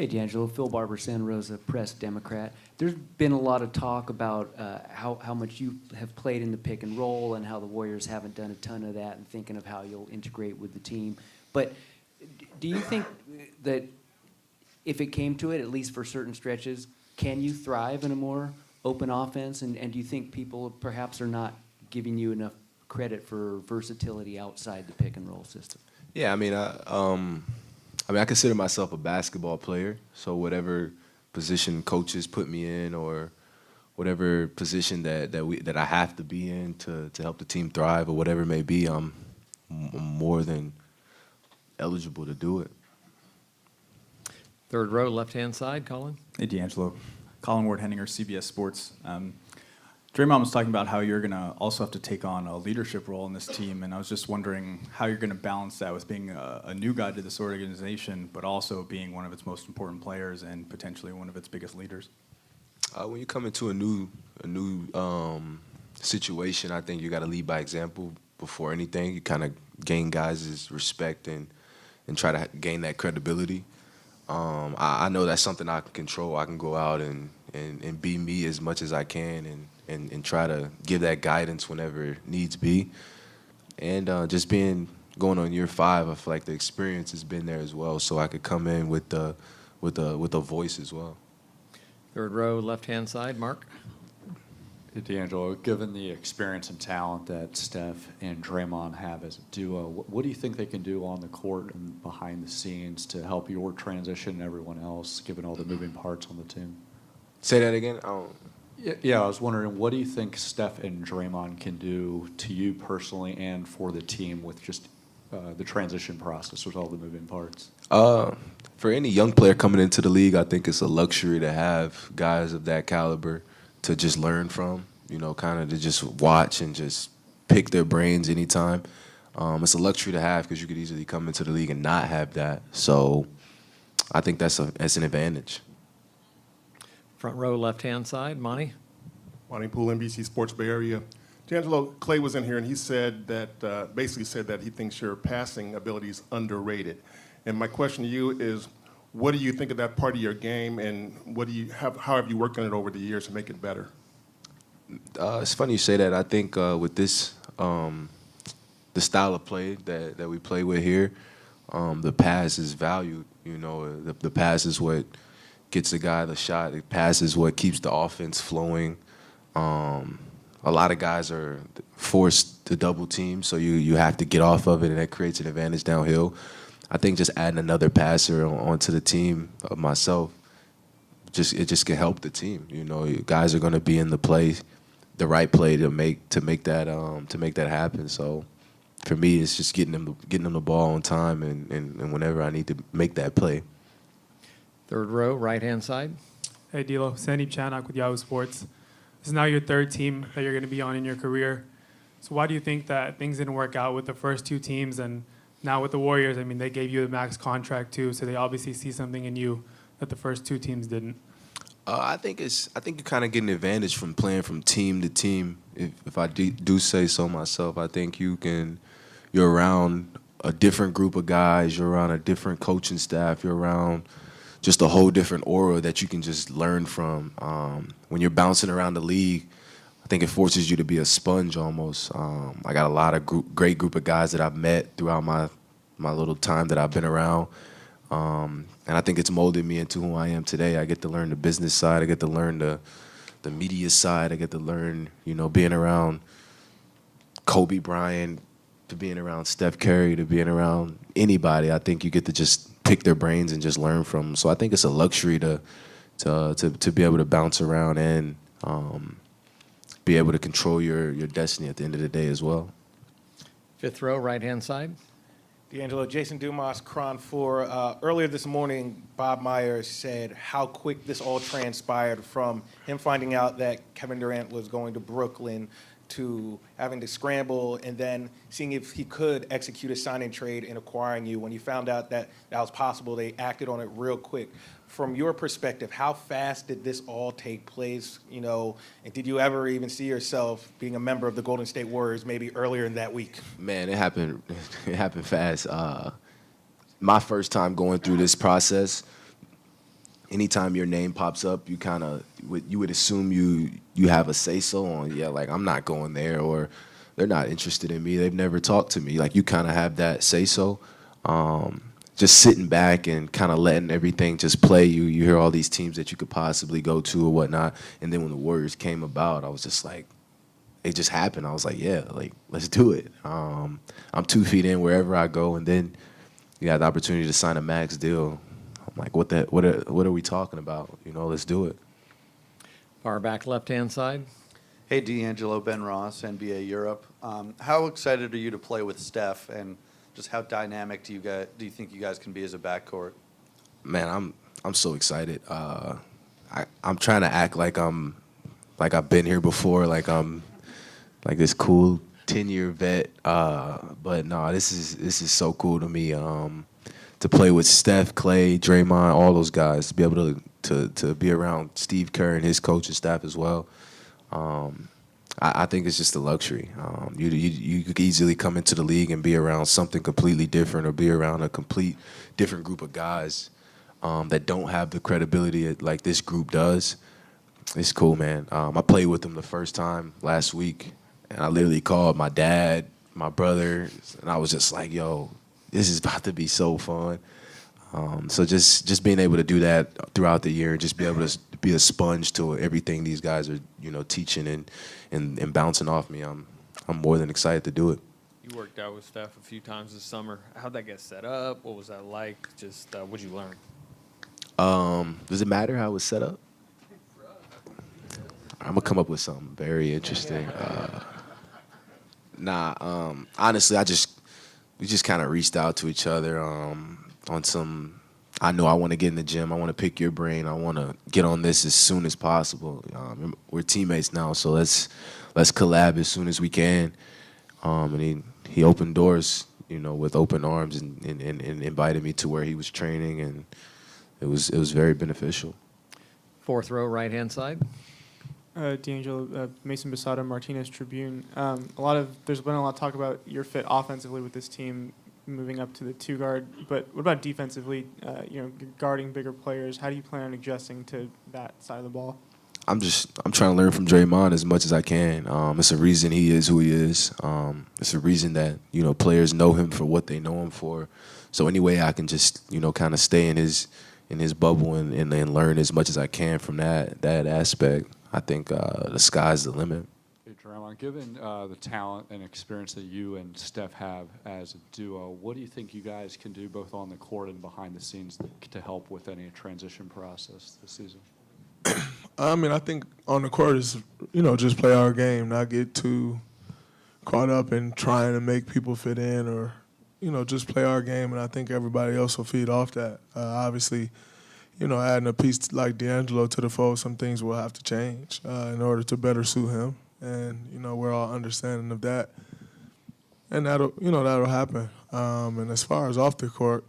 Hey, D'Angelo. Phil Barber, Santa Rosa Press Democrat. There's been a lot of talk about how much you have played in the pick and roll and how the Warriors haven't done a ton of that and thinking of how you'll integrate with the team. But do you think that if it came to it, at least for certain stretches, can you thrive in a more open offense? And do you think people perhaps are not giving you enough credit for versatility outside the pick and roll system? Yeah, I consider myself a basketball player, so whatever position coaches put me in or whatever position that I have to be in to help the team thrive or whatever it may be, I'm more than eligible to do it. Third row, left-hand side, Colin. Hey, D'Angelo. Colin Ward-Henninger, CBS Sports. Draymond was talking about how you're going to also have to take on a leadership role in this team, and I was just wondering how you're going to balance that with being a new guy to this organization, but also being one of its most important players and potentially one of its biggest leaders. When you come into a new situation, I think you got to lead by example before anything. You kind of gain guys' respect and try to gain that credibility. I know that's something I can control. I can go out and be me as much as I can and try to give that guidance whenever it needs be. And just going on year 5, I feel like the experience has been there as well, so I could come in with a voice as well. Third row, left-hand side, Mark. Hey, D'Angelo, given the experience and talent that Steph and Draymond have as a duo, what do you think they can do on the court and behind the scenes to help your transition and everyone else, given all the moving parts on the team? Say that again? Yeah, I was wondering, what do you think Steph and Draymond can do to you personally and for the team with just the transition process with all the moving parts? For any young player coming into the league, I think it's a luxury to have guys of that caliber to just learn from, kind of to just watch and just pick their brains anytime. It's a luxury to have because you could easily come into the league and not have that. So I think that's an advantage. Front row, left-hand side, Monty. Monty Poole, NBC Sports Bay Area. D'Angelo, Clay was in here and he said that, basically said that he thinks your passing ability is underrated. And my question to you is, what do you think of that part of your game, and how have you worked on it over the years to make it better? It's funny you say that. I think with this, the style of play that we play with here, the pass is valued. The pass is what gets the guy the shot. The pass is what keeps the offense flowing. A lot of guys are forced to double team, so you have to get off of it, and that creates an advantage downhill. I think just adding another passer onto the team, myself, it just can help the team. Guys are going to be in the right play to make that happen. So for me, it's just getting them the ball on time and whenever I need to make that play. Third row, right-hand side. Hey, D'Lo. Sandeep Chanak with Yahoo Sports. This is now your third team that you're going to be on in your career. So why do you think that things didn't work out with the first 2 teams? And now with the Warriors, they gave you the max contract too, so they obviously see something in you that the first 2 teams didn't. I think you kind of get an advantage from playing from team to team. If I do say so myself, I think you're around a different group of guys, you're around a different coaching staff, you're around just a whole different aura that you can just learn from. When you're bouncing around the league, I think it forces you to be a sponge almost. I got a lot of great group of guys that I've met throughout my little time that I've been around. And I think it's molded me into who I am today. I get to learn the business side. I get to learn the media side. I get to learn, being around Kobe Bryant, to being around Steph Curry, to being around anybody. I think you get to just pick their brains and just learn from them. So I think it's a luxury to be able to bounce around and be able to control your destiny at the end of the day as well. Fifth row, right-hand side. D'Angelo, Jason Dumas, Cron 4. Earlier this morning, Bob Myers said how quick this all transpired from him finding out that Kevin Durant was going to Brooklyn to having to scramble and then seeing if he could execute a signing trade and acquiring you. When you found out that that was possible, they acted on it real quick. From your perspective, how fast did this all take place? And did you ever even see yourself being a member of the Golden State Warriors maybe earlier in that week? Man, it happened. It happened fast. My first time going through this process, anytime your name pops up, you kind of you would assume you have a say so on, yeah, like I'm not going there, or they're not interested in me. They've never talked to me. Like you kind of have that say so. Just sitting back and kind of letting everything just play. You hear all these teams that you could possibly go to or whatnot, and then when the Warriors came about, I was just like, it just happened. I was like, yeah, like let's do it. I'm 2 feet in wherever I go, and then you had the opportunity to sign a max deal. I'm like, what are we talking about? You know, let's do it. Far back left-hand side. Hey, D'Angelo, Ben Ross, NBA Europe. How excited are you to play with Steph, and just how dynamic do you think you guys can be as a backcourt? Man, I'm so excited. I'm trying to act like I've been here before, like I'm like this cool 10-year vet. But no, this is so cool to me. To play with Steph, Clay, Draymond, all those guys, to be able to be around Steve Kerr and his coaching staff as well. I think it's just a luxury. You could easily come into the league and be around something completely different, or be around a complete different group of guys that don't have the credibility like this group does. It's cool, man. I played with them the first time last week, and I literally called my dad, my brother, and I was just like, yo, this is about to be so fun. So just being able to do that throughout the year, and just be able to be a sponge to everything these guys are, teaching and bouncing off me, I'm more than excited to do it. You worked out with Steph a few times this summer. How'd that get set up? What was that like? Just what'd you learn? Does it matter how it was set up? I'm gonna come up with something very interesting. Honestly, we just kind of reached out to each other on some. I know I want to get in the gym. I want to pick your brain. I want to get on this as soon as possible. We're teammates now, so let's collab as soon as we can. And he opened doors, with open arms, and invited me to where he was training, and it was very beneficial. Fourth row, right-hand side. D'Angelo, Mason Besada, Martinez Tribune. There's been a lot of talk about your fit offensively with this team moving up to the 2 guard, but what about defensively? Guarding bigger players. How do you plan on adjusting to that side of the ball? I'm trying to learn from Draymond as much as I can. It's a reason he is who he is. It's a reason that players know him for what they know him for. So any way I can just kind of stay in his bubble and learn as much as I can from that aspect, I think the sky's the limit. Hey, Draymond, given the talent and experience that you and Steph have as a duo, what do you think you guys can do both on the court and behind the scenes to help with any transition process this season? I think on the court is, just play our game, not get too caught up in trying to make people fit in, or, just play our game, and I think everybody else will feed off that. Obviously, adding a piece like D'Angelo to the fold, some things will have to change in order to better suit him. And, we're all understanding of that. And that'll happen. And as far as off the court,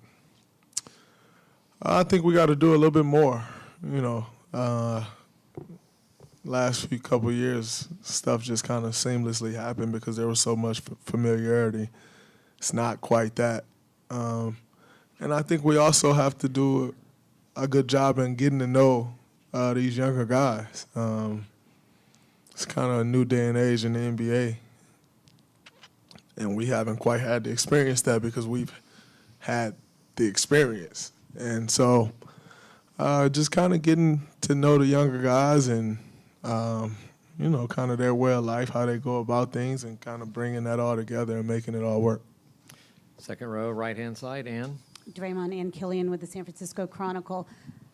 I think we got to do a little bit more. Last couple of years, stuff just kind of seamlessly happened because there was so much familiarity. It's not quite that. And I think we also have to do a good job in getting to know these younger guys. It's kind of a new day and age in the NBA, and we haven't quite had to experience that because we've had the experience. And so just kind of getting to know the younger guys and, kind of their way of life, how they go about things, and kind of bringing that all together and making it all work. Second row, right-hand side, Ann. Draymond, Ann Killian with the San Francisco Chronicle.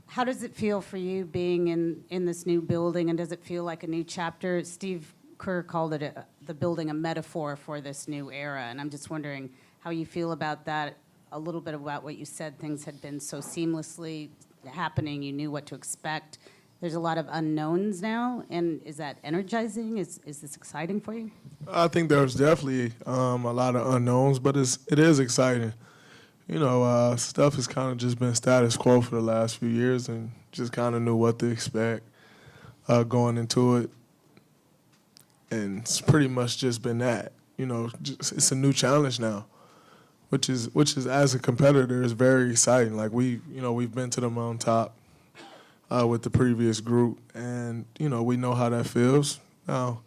How does it feel for you being in this new building, and does it feel like a new chapter? Steve Kerr called it the building a metaphor for this new era, and I'm just wondering how you feel about that, a little bit about what you said. Things had been so seamlessly happening. You knew what to expect. There's a lot of unknowns now, and is that energizing? Is this exciting for you? I think there's definitely a lot of unknowns, but it is exciting. Stuff has kind of just been status quo for the last few years, and just kind of knew what to expect going into it. And it's pretty much just been that. It's a new challenge now, which is as a competitor is very exciting. Like we've been to the mountaintop with the previous group, and we know how that feels. Now,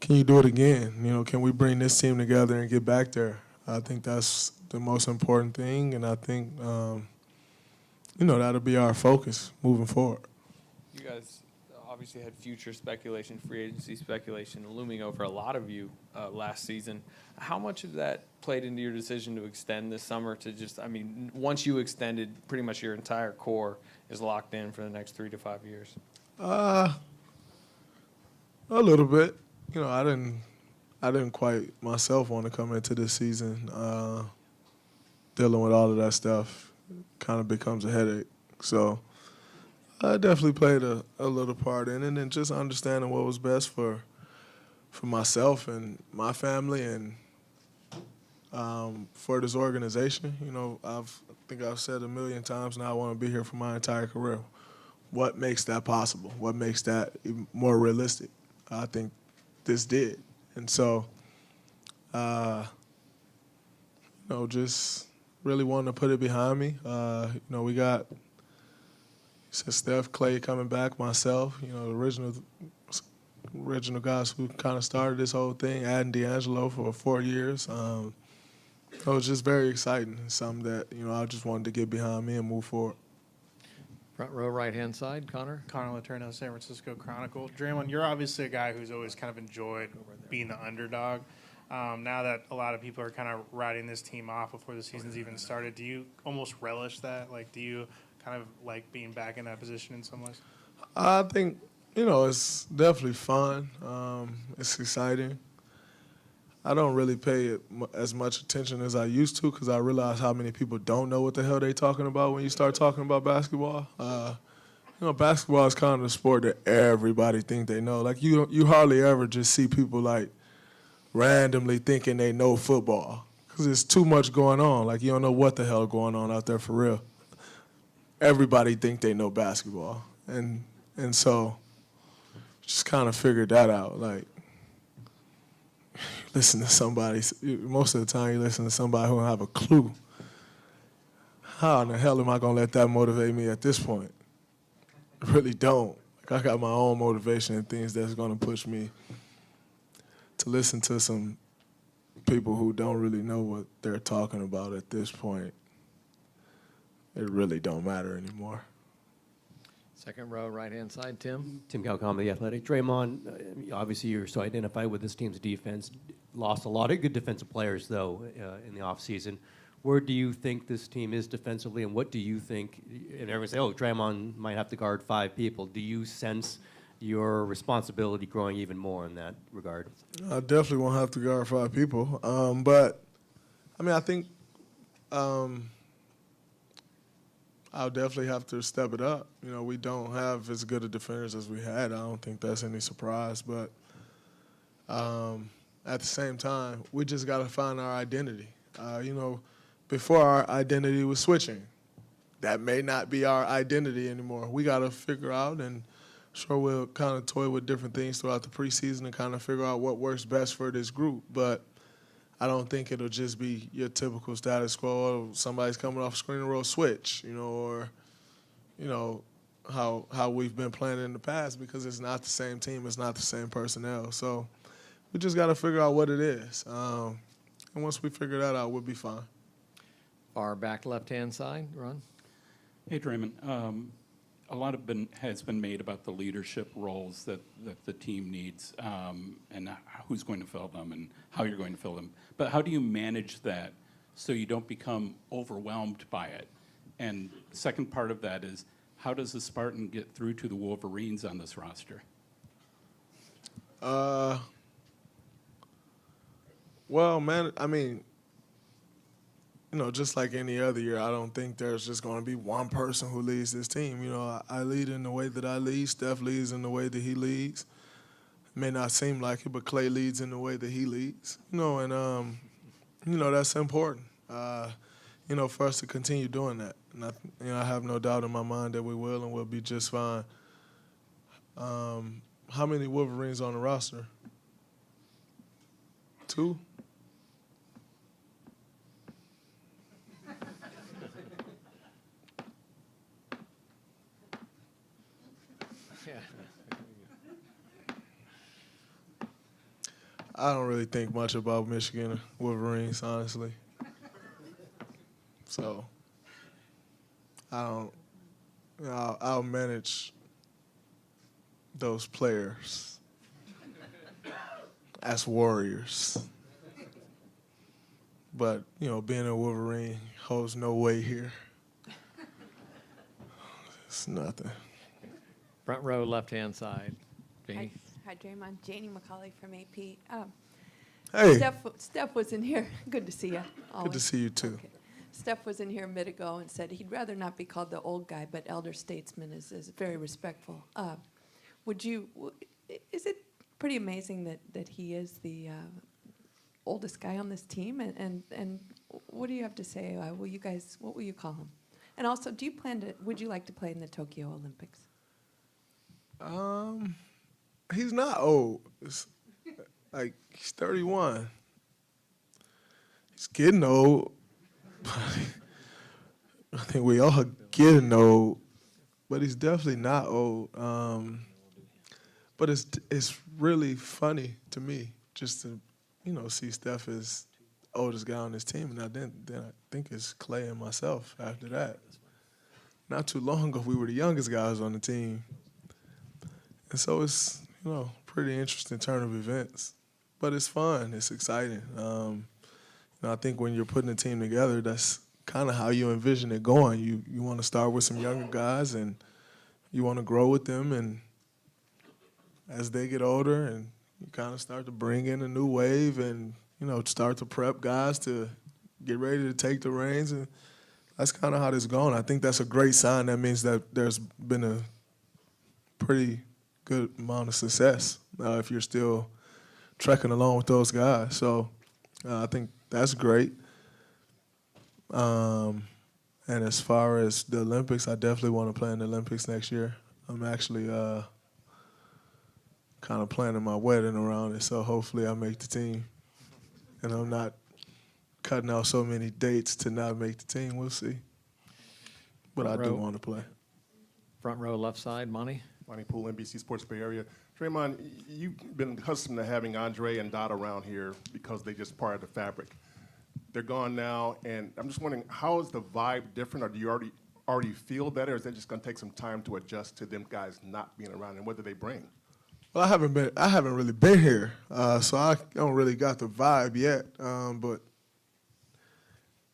can you do it again? Can we bring this team together and get back there? I think that's the most important thing, and I think that'll be our focus moving forward. You guys obviously had future speculation, free agency speculation looming over a lot of you last season. How much of that played into your decision to extend this summer to once you extended, pretty much your entire core is locked in for the next 3 to 5 years? A little bit. I didn't quite myself want to come into this season dealing with all of that stuff. Kind of becomes a headache. So I definitely played a little part in it, and just understanding what was best for myself and my family and for this organization. I think I've said a million times now I want to be here for my entire career. What makes that possible? What makes that even more realistic? I think this did. And so, just really wanting to put it behind me. We got Steph, Clay coming back, myself, the original guys who kind of started this whole thing, adding D'Angelo for 4 years. It was just very exciting, something that, I just wanted to get behind me and move forward. Front row, right-hand side, Connor. Connor Letourneau, San Francisco Chronicle. Draymond, you're obviously a guy who's always kind of enjoyed being the underdog. Now that a lot of people are kind of writing this team off before the season's even started, do you almost relish that? Like, do you kind of like being back in that position in some ways? I think, it's definitely fun. It's exciting. I don't really pay as much attention as I used to because I realize how many people don't know what the hell they're talking about when you start talking about basketball. Basketball is kind of the sport that everybody think they know. Like, you hardly ever just see people, like, randomly thinking they know football because there's too much going on. Like, you don't know what the hell going on out there for real. Everybody think they know basketball. And so just kind of figured that out. Like, listen to somebody, most of the time you listen to somebody who don't have a clue. How in the hell am I going to let that motivate me at this point? I really don't. Like, I got my own motivation and things that's going to push me to listen to some people who don't really know what they're talking about at this point. It really don't matter anymore. Second row, right-hand side, Tim. Tim Galcom, The Athletic. Draymond, obviously you're so identified with this team's defense. Lost a lot of good defensive players, though, in the offseason. Where do you think this team is defensively, and what do you think? And everyone say, Draymond might have to guard 5 people. Do you sense your responsibility growing even more in that regard? I definitely won't have to guard 5 people. But, I think I'll definitely have to step it up. We don't have as good a defenders as we had. I don't think that's any surprise. But at the same time, we just got to find our identity. Before our identity was switching. That may not be our identity anymore. We got to figure out, and sure we'll kind of toy with different things throughout the preseason and kind of figure out what works best for this group. But I don't think it'll just be your typical status quo. Somebody's coming off screen and roll switch, or how we've been playing in the past, because it's not the same team, it's not the same personnel. So we just got to figure out what it is. And once we figure that out, we'll be fine. Far back left-hand side, Ron. Hey, Draymond. A lot has been made about the leadership roles that the team needs and who's going to fill them and how you're going to fill them. But how do you manage that so you don't become overwhelmed by it? And the second part of that is, how does the Spartan get through to the Wolverines on this roster? Well, man, just like any other year, I don't think there's just going to be one person who leads this team. I lead in the way that I lead. Steph leads in the way that he leads. It may not seem like it, but Clay leads in the way that he leads. And that's important. For us to continue doing that. And I have no doubt in my mind that we will, and we'll be just fine. How many Wolverines on the roster? 2? I don't really think much about Michigan Wolverines, honestly. So I don't. I'll manage those players as warriors. But being a Wolverine holds no weight here. It's nothing. Front row, left-hand side. Janie. Hi, Draymond. Janie McCauley from AP. Hey. Steph was in here. Good to see you. Good to see you too. Okay. Steph was in here a minute ago and said he'd rather not be called the old guy, but elder statesman is very respectful. Is it pretty amazing that he is the oldest guy on this team? And what do you have to say? What will you call him? And also, would you like to play in the Tokyo Olympics? He's not old. He's 31. He's getting old. I think we all getting old, but he's definitely not old. But it's really funny to me just to see Steph as the oldest guy on this team, and then I think it's Clay and myself after that. Not too long ago, we were the youngest guys on the team, and so it's pretty interesting turn of events. But it's fun. It's exciting. I think when you're putting a team together, that's kind of how you envision it going. You want to start with some younger guys, and you want to grow with them, and as they get older, and you kind of start to bring in a new wave, and start to prep guys to get ready to take the reins, and that's kind of how this is going. I think that's a great sign. That means that there's been a pretty good amount of success if you're still trekking along with those guys. So I think that's great. And as far as the Olympics, I definitely want to play in the Olympics next year. I'm actually kind of planning my wedding around it, so hopefully I make the team. And I'm not cutting out so many dates to not make the team. We'll see. But I do want to play. Front row, left side, Monty. Monty Poole, NBC Sports Bay Area. Draymond, you've been accustomed to having Andre and Dot around here because they just part of the fabric. They're gone now, and I'm just wondering, how is the vibe different, or do you already feel better, or is that just going to take some time to adjust to them guys not being around, and what do they bring? Well, I haven't really been here, so I don't really got the vibe yet. But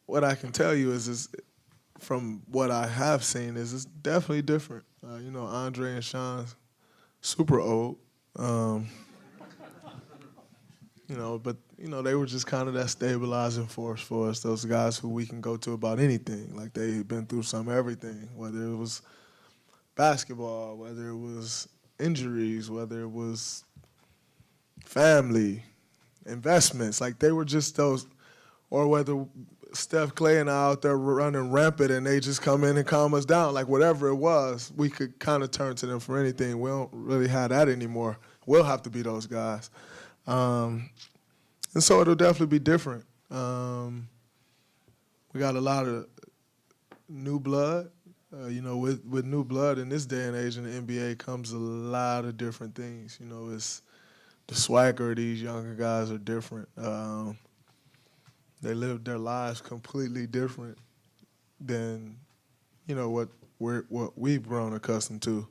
what I can tell you is from what I have seen, is it's definitely different. Andre and Sean's super old. But they were just kind of that stabilizing force for us. Those guys who we can go to about anything. Like they've been through everything, whether it was basketball, whether it was injuries, whether it was family, investments. Like they were just those, or whether Steph, Clay, and I out there running rampant and they just come in and calm us down. Like whatever it was, we could kind of turn to them for anything. We don't really have that anymore. We'll have to be those guys. And so it'll definitely be different. We got a lot of new blood. With new blood in this day and age in the NBA comes a lot of different things. It's the swagger of these younger guys are different. They live their lives completely different than, what we've grown accustomed to.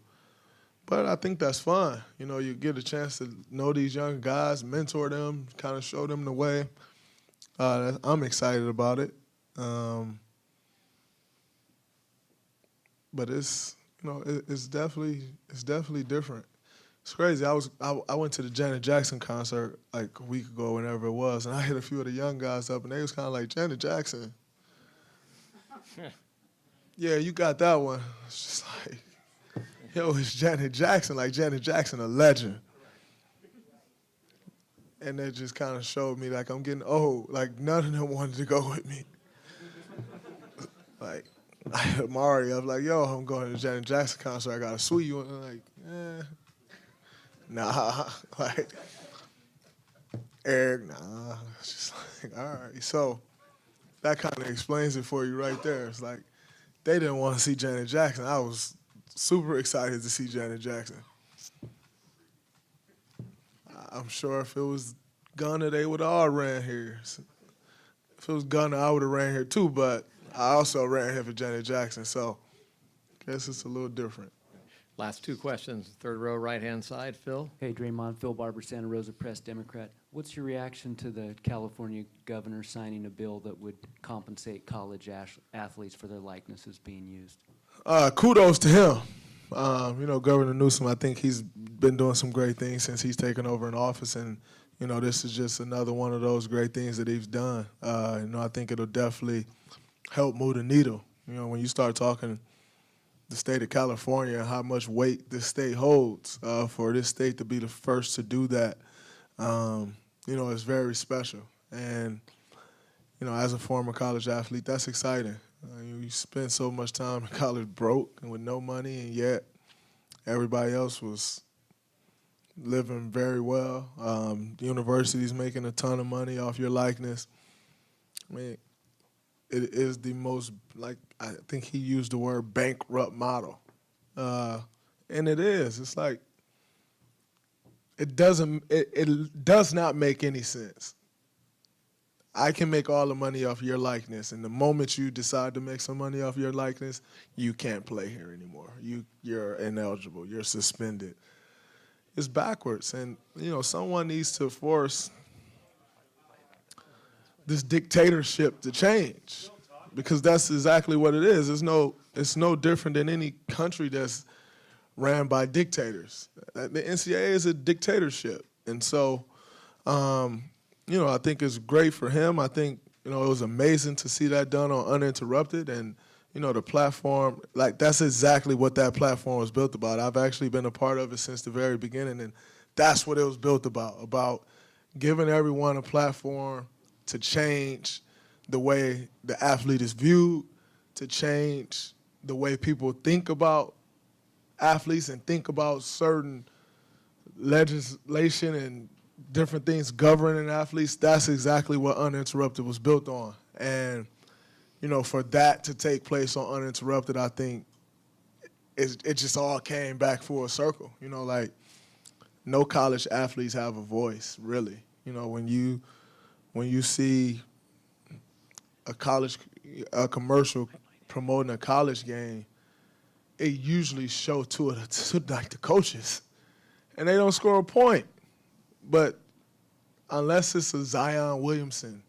But I think that's fun. You get a chance to know these young guys, mentor them, kind of show them the way. I'm excited about it. But it's definitely different. It's crazy. I went to the Janet Jackson concert like a week ago, whenever it was, and I hit a few of the young guys up, and they was kind of like, Janet Jackson. Yeah, you got that one. It's just like, yo, it's Janet Jackson. Like Janet Jackson, a legend. And that just kind of showed me like I'm getting old. Like none of them wanted to go with me. Like Mari, I was like, yo, I'm going to the Janet Jackson concert. I got a suite. You? And I'm like, nah. Like Eric, nah. It's just like, all right. So that kind of explains it for you right there. It's like they didn't want to see Janet Jackson. I was super excited to see Janet Jackson. I'm sure if it was Gunna, they would all ran here. If it was Gunna, I would have ran here too, but I also ran here for Janet Jackson, so I guess it's a little different. Last two questions, third row, right-hand side, Phil. Hey, Draymond, Phil Barber, Santa Rosa Press, Democrat. What's your reaction to the California governor signing a bill that would compensate college athletes for their likenesses being used? Kudos to him. Governor Newsom, I think he's been doing some great things since he's taken over in office, and this is just another one of those great things that he's done. I think it'll definitely help move the needle. When you start talking the state of California and how much weight this state holds, for this state to be the first to do that, it's very special. And, as a former college athlete, that's exciting. You spend so much time in college broke and with no money, and yet everybody else was living very well. The university's making a ton of money off your likeness. I mean, it is the most, I think he used the word bankrupt model. And it is. It's like, it does not make any sense. I can make all the money off your likeness, and the moment you decide to make some money off your likeness, you can't play here anymore. You're ineligible. You're suspended. It's backwards, and someone needs to force this dictatorship to change, because that's exactly what it is. It's no different than any country that's ran by dictators. The NCAA is a dictatorship, and so. I think it's great for him. I think, it was amazing to see that done on Uninterrupted. And, the platform, that's exactly what that platform was built about. I've actually been a part of it since the very beginning, and that's what it was built about giving everyone a platform to change the way the athlete is viewed, to change the way people think about athletes and think about certain legislation and different things governing athletes. That's exactly what Uninterrupted was built on. And, for that to take place on Uninterrupted, I think it just all came back full circle. No college athletes have a voice, really. When you see a commercial promoting a college game, it usually shows to the coaches, and they don't score a point. But unless it's a Zion Williamson,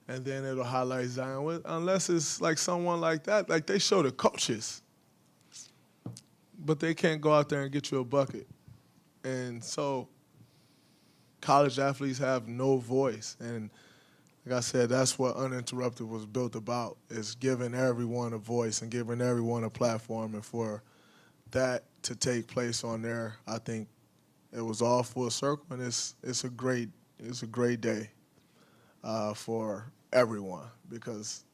and then it'll highlight Zion, unless it's someone like that, they show the coaches, but they can't go out there and get you a bucket. And so college athletes have no voice. And like I said, that's what Uninterrupted was built about, is giving everyone a voice and giving everyone a platform. And for that to take place on there, I think it was all full circle, and it's a great day for everyone, because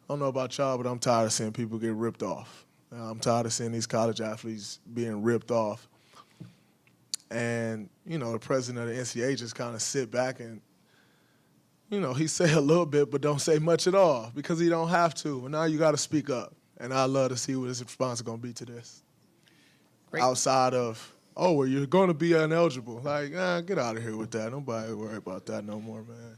I don't know about y'all, but I'm tired of seeing people get ripped off. I'm tired of seeing these college athletes being ripped off. And, the president of the NCAA just kind of sit back and, he say a little bit but don't say much at all, because he don't have to. And now you got to speak up. And I'd love to see what his response is going to be to this. Great. Outside of, well, you're going to be ineligible. Get out of here with that. Nobody worry about that no more, man.